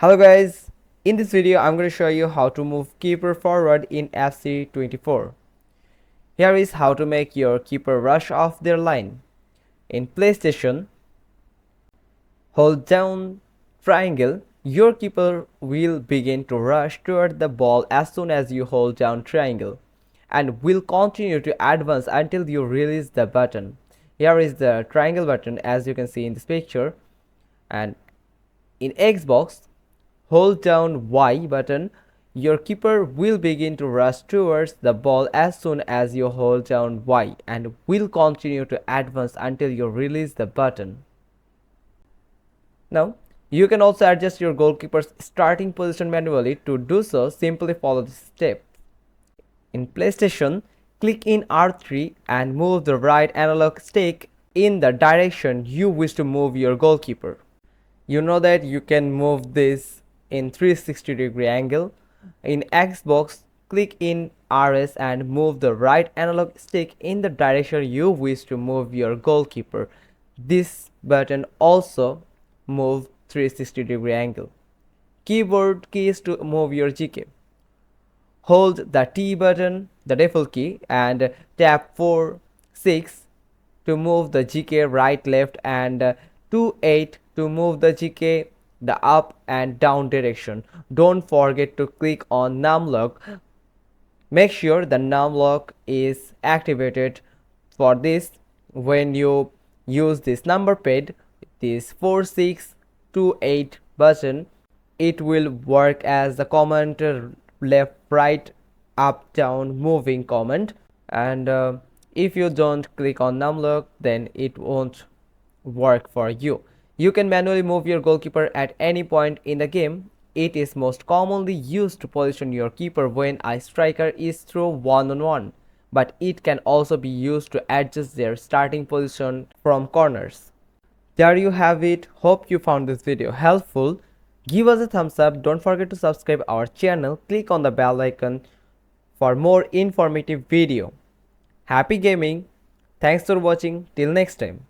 Hello guys, in this video I'm going to show you how to move keeper forward in FC24. Here is how to make your keeper rush off their line. In PlayStation, hold down triangle. Your keeper will begin to rush toward the ball as soon as you hold down triangle and will continue to advance until you release the button. Here is the triangle button as you can see in this picture, and in Xbox, hold down Y button. Your keeper will begin to rush towards the ball as soon as you hold down Y and will continue to advance until you release the button. Now, you can also adjust your goalkeeper's starting position manually. To do so, simply follow this step. In PlayStation, click in R3 and move the right analog stick in the direction you wish to move your goalkeeper. You know that you can move this in 360-degree angle. In Xbox, click in RS and move the right analog stick in the direction you wish to move your goalkeeper. This button also move 360-degree angle. Keyboard keys to move your GK. Hold the T button, the default key, and tap 4, 6 to move the GK right, left, and 2, 8 to move the GK the up and down direction. Don't forget to click on num lock. Make sure the num lock is activated. For this, when you use this number pad, this 4628 button, it will work as the command left, right, up, down moving command, and if you don't click on num lock, then it won't work for you. You can manually move your goalkeeper at any point in the game. It is most commonly used to position your keeper when a striker is through one-on-one, but it can also be used to adjust their starting position from corners. There you have it. Hope you found this video helpful. Give us a thumbs up. Don't forget to subscribe our channel. Click on the bell icon for more informative video. Happy gaming. Thanks for watching. Till next time.